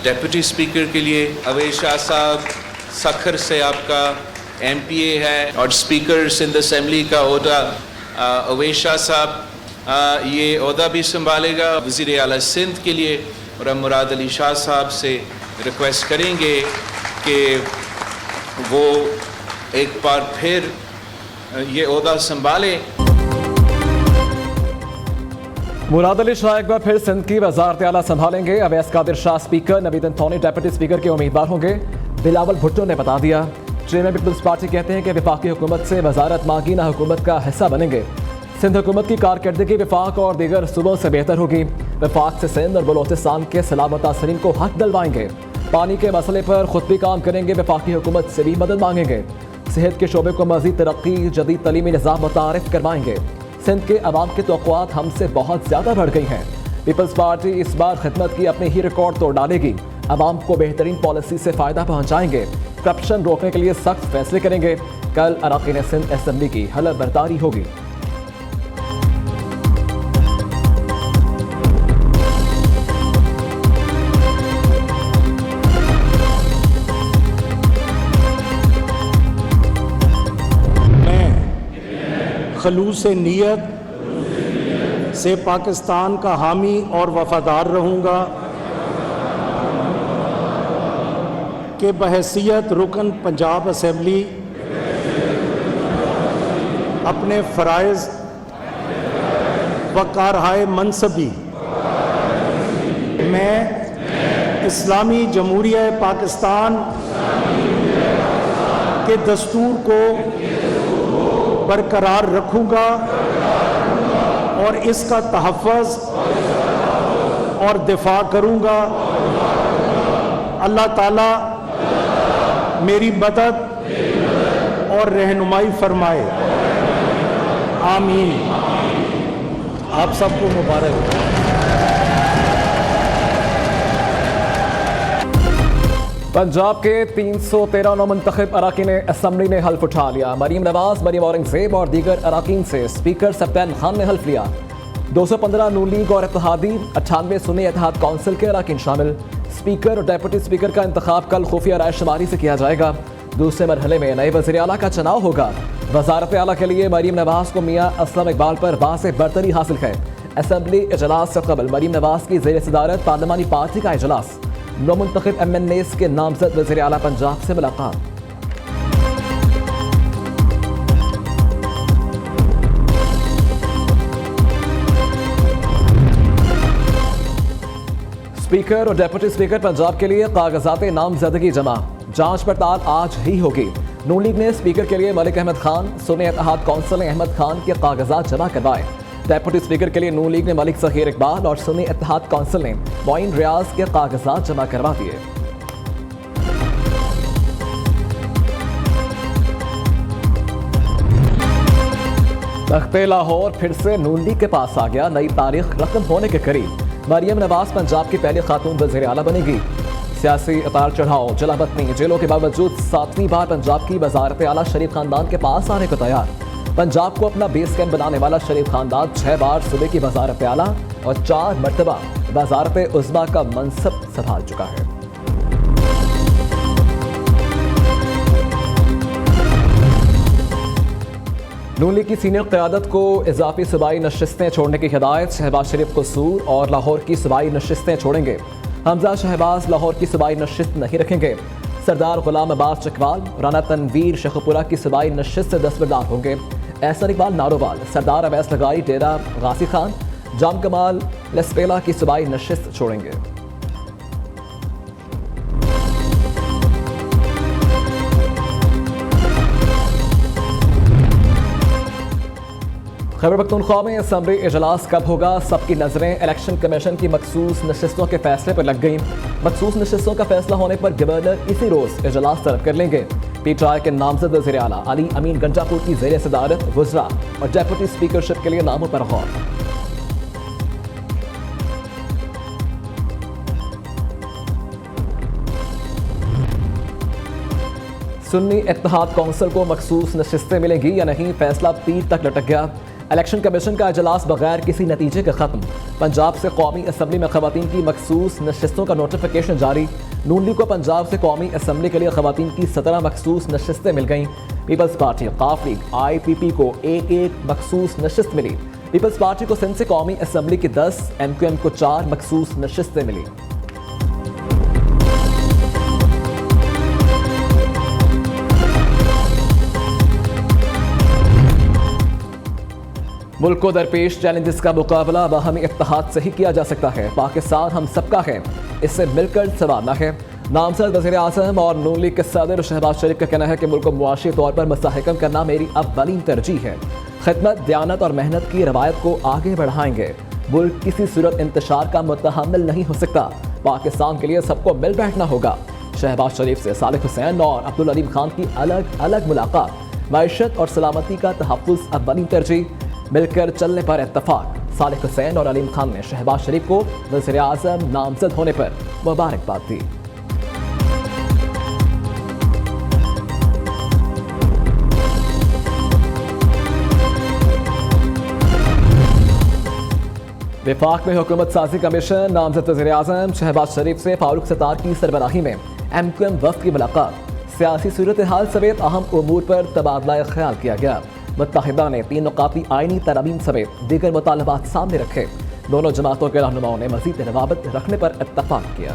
Deputy speaker के लिए अवैध शाह साहब सखर से आपका MPA है और स्पीकर सिंध असम्बली का ओहदा अवैध शाह साहब ये ओहदा भी संभालेगा। वज़ीर आला सिंध के लिए और हम मुराद अली शाह साहब से रिक्वेस्ट करेंगे कि वो एक बार फिर ये ओहदा संभालें। मुराद अली शाह एक बार फिर सिंध की वज़ारत आला संभालेंगे। Awais Qadir Shah speaker, Naveed Anthony deputy speaker के उम्मीदवार होंगे। बिलावल भुट्टो ने बता दिया। चेयरमैन पीपल्स पार्टी कहते हैं कि वफाकी हुकूमत से वजारत मांगी ना हुकूमत का हिस्सा बनेंगे। सिंध हुकूमत की कारकर्दगी वफाक और दीगर सूबों से बेहतर होगी। वफाक से सिंध और बलोचिस्तान के सलामत मुतासरीन को हक दिलवाएंगे। पानी के मसले पर खुद भी काम करेंगे। वफाकी हुकूमत से भी मदद मांगेंगे। सेहत के शोबे को मज़ीद तरक्की, जदीद तलीमी निज़ाम मुतारिफ करवाएंगे। सिंध के अवाम की तवक्कुआत हमसे बहुत ज़्यादा बढ़ गई हैं। पीपल्स पार्टी इस बार खिदमत की अपनी ही रिकॉर्ड तोड़ डालेगी। अवाम को बेहतरीन पॉलिसी से फ़ायदा पहुँचाएंगे। करप्शन रोकने के लिए सख्त फैसले करेंगे। कल अरकान सिंध असम्बली की हलफ बर्दारी होगी। खलूस नीयत से पाकिस्तान का हामी और वफादार रहूँगा कि बहैसियत रुकन पंजाब असम्बली अपने फ़राइज़ व कारहाय मनसबी मैं इस्लामी जमहूरिया पाकिस्तान के दस्तूर को बरकरार रखूँगा और इसका तहफ़्फ़ुज़ और दिफा करूँगा। अल्लाह ताला मेरी मदद और रहनुमाई फरमाए। आमीन। आप सबको मुबारक। पंजाब के 313 नौमंतखब अराकीन असम्बली ने हल्फ उठा लिया। मरीम नवाज, मरीम औरंगजेब और दीगर अराकीन से स्पीकर सप्तान खान ने हल्फ लिया। 215 नून लीग और इत्तेहादी, 98 सुन्नी इत्तेहाद काउंसिल के अराकीन शामिल। स्पीकर और डेप्यूटी स्पीकर का इंतखाब कल खुफिया राय शुमारी से किया जाएगा। दूसरे मरहले में नए वज़ीर आला का चुनाव होगा। वज़ारत आला के लिए मरीम नवाज को मियाँ असलम इकबाल पर वाज़ेह बरतरी हासिल है। असम्बली इजलास से कबल मरीम नवाज की ज़ेर सदारत पार्लिमानी पार्टी का इजलास। नौमुंतखब MNAs के नामजद वज़ीर आला पंजाब से मुलाकात। स्पीकर और डेप्यूटी स्पीकर पंजाब के लिए कागजात नामजदगी जमा। जांच पड़ताल आज ही होगी। नून लीग ने स्पीकर के लिए मलिक अहमद खान, सुन्नी इत्तेहाद काउंसिल ने अहमद खान के कागजात जमा करवाए। डेप्यूटी स्पीकर के लिए नून लीग ने मलिक ज़हीर इकबाल और सुन्नी इत्तेहाद काउंसिल ने मोइन रियाज के कागजात जमा करवा दिए। तख्ते लाहौर फिर से नून लीग के पास आ गया। नई तारीख रकम होने के करीब। मरियम नवाज पंजाब की पहली खातून वज़ीर आला बनेगी। सियासी उतार चढ़ाव, जलावतनी, जेलों के बावजूद 7वीं बार पंजाब की वज़ारत आला शरीफ खानदान के पास आने को तैयार। पंजाब को अपना बेस कैंप बनाने वाला शरीफ खानदान 6 बार सूबे की वज़ारत आला और 4 मरतबा वज़ारत उज़्मा का मनसब संभाल चुका है। नून लीग की सीनियर क़यादत को इजाफी सूबाई नशिस्तें छोड़ने की हिदायत। शहबाज शरीफ कसूर और लाहौर की सूबाई नशिस्तें छोड़ेंगे। हमजा शहबाज लाहौर की सूबाई नशिस्त नहीं रखेंगे। सरदार गुलाम अब्बास चकवाल, राना तनवीर शेखपुरा की सूबाई नशिस्त से दस्तबरदार होंगे। एहसन इकबाल नारोवाल, सरदार अवैस लगाई, डेरा गासी खान, जाम कमाल लसपेला की सूबाई नशिस्त छोड़ेंगे। खैबर पख्तूनख्वा में असम्बली इजलास कब होगा? सबकी नजरें इलेक्शन कमीशन की मखसूस नशिस्तों के फैसले पर लग गई। मखसूस नशिस्तों का फैसला होने पर गवर्नर इसी रोज इजलास तलब कर लेंगे। PTI के नामजद वज़ीर आला अली अमीन गंजापुर की ज़ेर सदारत वज़रा और डेप्यूटी स्पीकरशिप के लिए नामों पर गौर। सुन्नी इत्तेहाद काउंसिल को मखसूस नशिस्तें मिलेंगी या नहीं, फैसला पीर तक लटक गया। इलेक्शन कमीशन का इजलास बगैर किसी नतीजे के खत्म। पंजाब से कौमी असम्बली में खवातीन की मखसूस नशिस्तों का नोटिफिकेशन जारी। नून लीग को पंजाब से कौमी असम्बली के लिए खवातीन की 17 मखसूस नशिस्तें मिल गईं। पीपल्स पार्टी, काफ लीग, IPP को एक मखसूस नशिस्त मिली। पीपल्स पार्टी को सिंध से कौमी असम्बली की 10, MQM को 4 मखसूस नशिस्तें मिली। मुल्क को दरपेश चैलेंजेस का मुकाबला बाहमी इत्तेहाद से ही किया जा सकता है। पाकिस्तान हम सबका है, इससे मिलकर संवारना है। नामजद वज़ीर आज़म और नून लीग के सदर शहबाज शरीफ का कहना है कि मुल्क को मुआशी तौर पर मुस्तहकम करना मेरी अव्वलीन तरजीह है। खिदमत, दयानत और मेहनत की रवायत को आगे बढ़ाएंगे। मुल्क किसी सूरत इंतशार का मुतहम्मिल नहीं हो सकता। पाकिस्तान के लिए सबको मिल बैठना होगा। शहबाज शरीफ से सालिक हुसैन और अब्दुल अलीम खान की अलग अलग मुलाकात। मईशत और सलामती का तहफ़्फ़ुज़ अव्वलीन तरजीह, मिलकर चलने पर इत्तफाक। सालिक हुसैन और अलीम खान ने शहबाज शरीफ को वज़ीर आज़म नामजद होने पर मुबारकबाद दी। विफाक में हुकूमत साजी कमीशन नामजद वज़ीर आज़म शहबाज शरीफ से फारूक सत्तार की सरबराही में MQM वफ़द की मुलाकात। सियासी सूरत हाल समेत अहम उमूर पर तबादला ख्याल किया गया। मुत्तहिदा ने 3 नुकाती आइनी तरमीम समेत दीगर मुतालबात सामने रखे। दोनों जमातों के रहनुमाओं ने मज़ीद रवाबत रखने पर इत्तफाक किया।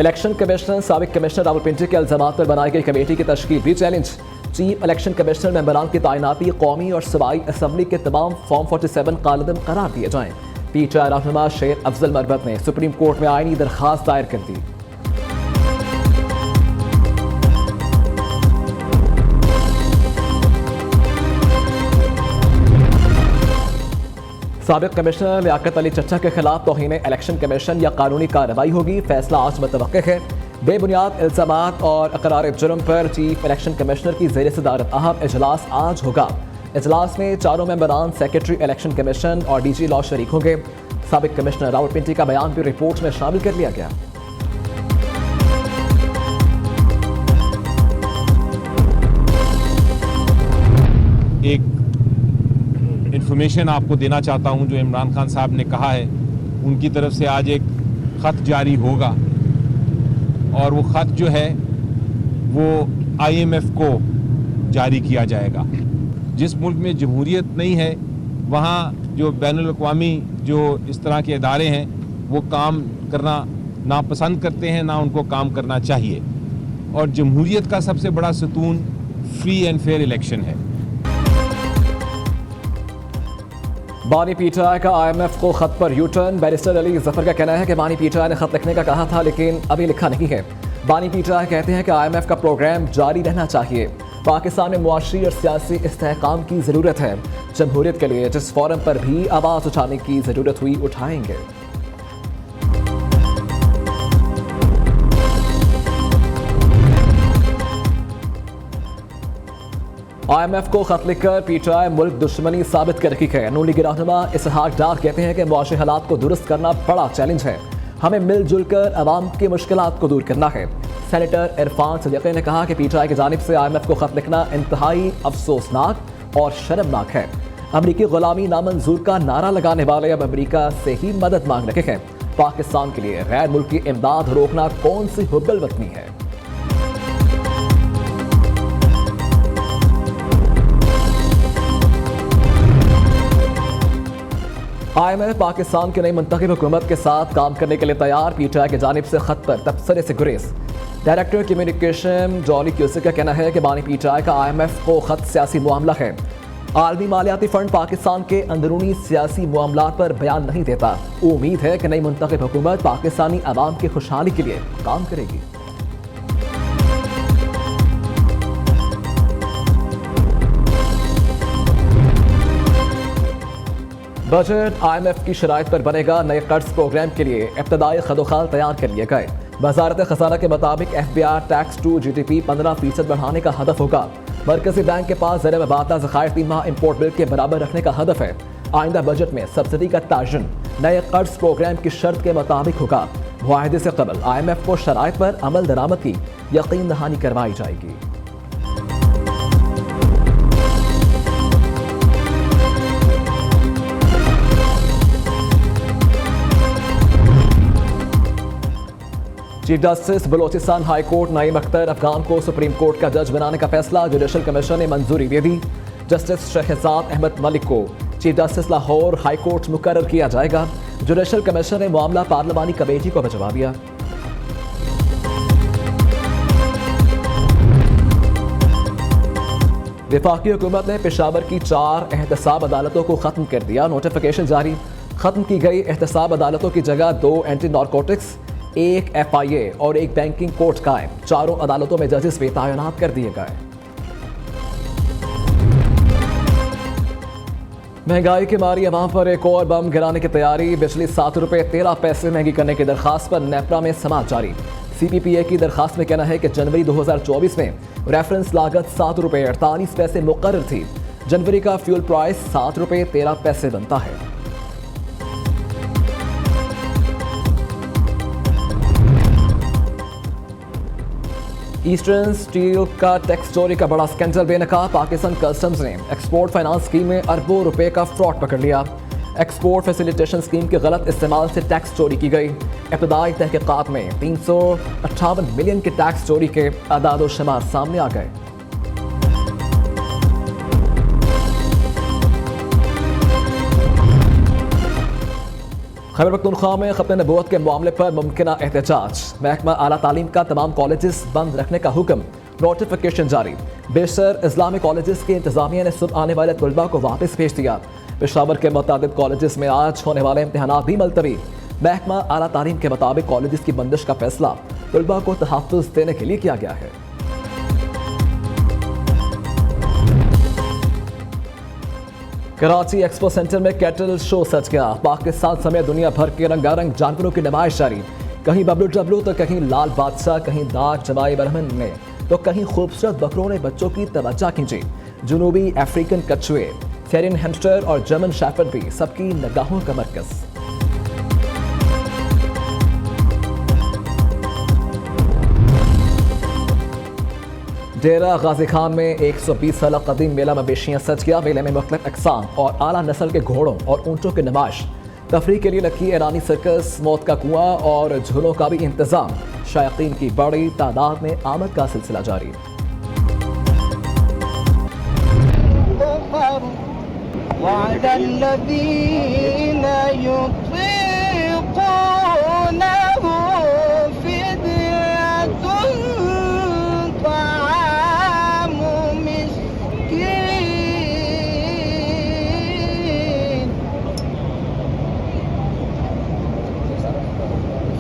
इलेक्शन कमिश्नर साबिक कमिश्नर रावलपिंडी के इल्जामात पर बनाई गई कमेटी की तश्कील भी चैलेंज। चीफ इलेक्शन कमिश्नर मेंबरान की तैनाती कौमी और सूबाई असम्बली के तमाम फॉर्म 47 कालदम करार दिए जाएं। PTI रहनुमा शेर अफजल मरबत ने सुप्रीम कोर्ट में आइनी दरखास्त दायर कर दी। साबिक कमिश्नर लियाकत अली चच्चा के खिलाफ तौहीन इलेक्शन कमीशन या कानूनी कार्रवाई होगी। फैसला आज मुतवक्किल है। बेबुनियाद इल्जामात और अकरार जुर्म पर चीफ इलेक्शन कमिश्नर की ज़ेर सदारत अहम इजलास आज होगा। इजलास में चारों मेंबरान, सेक्रेटरी इलेक्शन कमीशन और DG लॉ शरीक होंगे। साबिक कमिश्नर रावलपिंडी का बयान भी रिपोर्ट में शामिल कर लिया गया। एक इन्फॉर्मेशन आपको देना चाहता हूं, जो इमरान खान साहब ने कहा है, उनकी तरफ से आज एक ख़त जारी होगा और वो ख़त जो है वो IMF को जारी किया जाएगा। जिस मुल्क में जमहूरियत नहीं है वहाँ जो बैनुल-अक़वामी जो इस तरह के इदारे हैं वो काम करना नापसंद करते हैं, ना उनको काम करना चाहिए। और जमहूरियत का सबसे बड़ा सतून फ्री एंड फेयर इलेक्शन है। बानी PTI का IMF को खत पर यूटर्न। बैरिस्टर अली जफर का कहना है कि बानी PTI ने खत लिखने का कहा था लेकिन अभी लिखा नहीं है। बानी PTI कहते हैं कि IMF का प्रोग्राम जारी रहना चाहिए। पाकिस्तान में मुआशी और सियासी इस्तेहकाम की ज़रूरत है। जमहूरियत के लिए जिस फोरम पर भी आवाज़ उठाने की ज़रूरत हुई उठाएंगे। IMF को खत लिखकर PTI मुल्क दुश्मनी साबित कर रही है। नून लीग रहनुमा इसहाक डार कहते हैं कि मुआशी हालात को दुरुस्त करना बड़ा चैलेंज है। हमें मिलजुल कर अवाम की मुश्किलात को दूर करना है। सेनेटर इरफान सदीकी ने कहा कि PTI की जानिब से IMF को खत लिखना इंतहाई अफसोसनाक और शर्मनाक है। अमरीकी गुलामी नामंजूर का नारा लगाने वाले अब अमरीका से ही मदद मांग रहे हैं। पाकिस्तान के लिए गैर मुल्की इमदाद रोकना कौन सी हुब्बल वतनी है। IMF पाकिस्तान की नई मुंतखब हुकूमत के साथ काम करने के लिए तैयार। PTI की जानिब से खत पर तबसरे से गुरेज। डायरेक्टर कम्युनिकेशन जॉनी क्यूसिक का कहना है कि बानी PTI का IMF को खत सियासी मामला है। आलमी मालियाती फंड पाकिस्तान के अंदरूनी सियासी मामलात पर बयान नहीं देता। उम्मीद है कि नई मुंतखब हुकूमत पाकिस्तानी अवाम की खुशहाली के लिए काम करेगी। बजट IMF की शराइत पर बनेगा। नए कर्ज प्रोग्राम के लिए इब्तदाई खदोखाल तैयार कर लिए गए। वजारत खजाना के मुताबिक FBR टैक्स टू GDP 15% बढ़ाने का हदफ होगा। मरकजी बैंक के पास ज़र मुबादला ज़खायर 3 माह इम्पोर्ट बिल के बराबर रखने का हदफ है। आइंदा बजट में सब्सिडी का ताजन नए कर्ज प्रोग्राम की शर्त के मुताबिक होगा। मुआहदे से कबल IMF को शराइत पर अमल दरामद की यकीन दहानी करवाई जाएगी। Chief justice Balochistan high court Naeem Akhtar Afghan को सुप्रीम कोर्ट का जज बनाने का फैसला जुडिशल कमीशन ने मंजूरी दे दी। जस्टिस शहजाद अहमद मलिक को chief justice Lahore high court मुकर्रर किया जाएगा। जुडिशल कमीशन ने मामला पार्लिमानी कमेटी को भिजवा दिया। वफाकी हुकूमत ने पेशावर की 4 एहतसाब अदालतों को खत्म कर दिया। नोटिफिकेशन जारी। खत्म की गई एहतसाब अदालतों की जगह 2 एंटी नारकोटिक्स, 1 FIA और 1 बैंकिंग कोर्ट कायम। चारों अदालतों में जजेस भी तैनात कर दिए गए। महंगाई की मारी अवाम पर एक और बम गिराने की तैयारी। बिजली 7 रुपये 13 पैसे महंगी करने की दरखास्त पर नेपरा में समाअत जारी। CPPA की दरखास्त में कहना है कि जनवरी 2024 में रेफरेंस लागत 7 रुपये 48 पैसे मुकर्रर थी। जनवरी का फ्यूल प्राइस 7 रुपये 13 पैसे बनता है। ईस्टर्न स्टील का टैक्स चोरी का बड़ा स्कैंडल बेनकाब। पाकिस्तान कस्टम्स ने एक्सपोर्ट फाइनेंस स्कीम में अरबों रुपए का फ्रॉड पकड़ लिया। एक्सपोर्ट फैसिलिटेशन स्कीम के गलत इस्तेमाल से टैक्स चोरी की गई। इब्तदाई तहकीकात में 358 मिलियन के टैक्स चोरी के अदाद शुमार सामने आ गए। खैबर पख्तूनख्वा में खत्म नबूवत के मामले पर मुमकिना एहतजाज। महकमा आला तालीम का तमाम कॉलेजेस बंद रखने का हुक्म। नोटिफिकेशन जारी। बेशर इस्लामिक कॉलेजेस की इंतजामिया ने सुबह आने वाले तलबा को वापस भेज दिया। पेशावर के मुताबिक कॉलेजेस में आज होने वाले इम्तिहानात भी मुलतवी। महकमा आला तालीम के मुताबिक कॉलेजेस की बंदिश का फैसला तलबा को तहफ़्फ़ुज़ देने के लिए किया गया है। कराची एक्सपो सेंटर में कैटल शो सज गया। पाकिस्तान समेत दुनिया भर के रंगारंग जानवरों की नुमाइश जारी। कहीं बबलू डब्लू तो कहीं लाल बादशाह, कहीं दाग जमाई बरहमन ने तो कहीं खूबसूरत बकरों ने बच्चों की तवज्जो खींची। जुनूबी अफ्रीकन कछुए, सेरियन हैमस्टर और जर्मन शेफर्ड भी सबकी निगाहों का मरकज। डेरा गाजी खान में 120 साल कदीम मेला मवेशियां सज गया। मेले में मुख्तलिफ अक़साम और आला नस्ल के घोड़ों और ऊंटों की नुमाइश। तफरीह के लिए लकी ईरानी सर्कस, मौत का कुआं और झूलों का भी इंतजाम। शायकीन की बड़ी तादाद में आमद का सिलसिला जारी।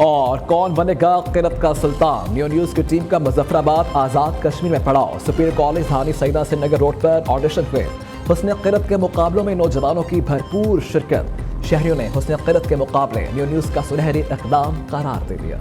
और कौन बनेगा क़िरत का सुल्तान? न्यू न्यूज़ की टीम का मुजफ्फराबाद आज़ाद कश्मीर में पड़ाव। सुपीरियर कॉलेज हानी सईदा श्रीनगर रोड पर ऑडिशन हुए। हुस्न क़िरत के मुकाबलों में नौजवानों की भरपूर शिरकत। शहरियों ने हुस्न क़िरत के मुकाबले न्यू न्यूज़ का सुनहरी इक़दाम करार दे दिया।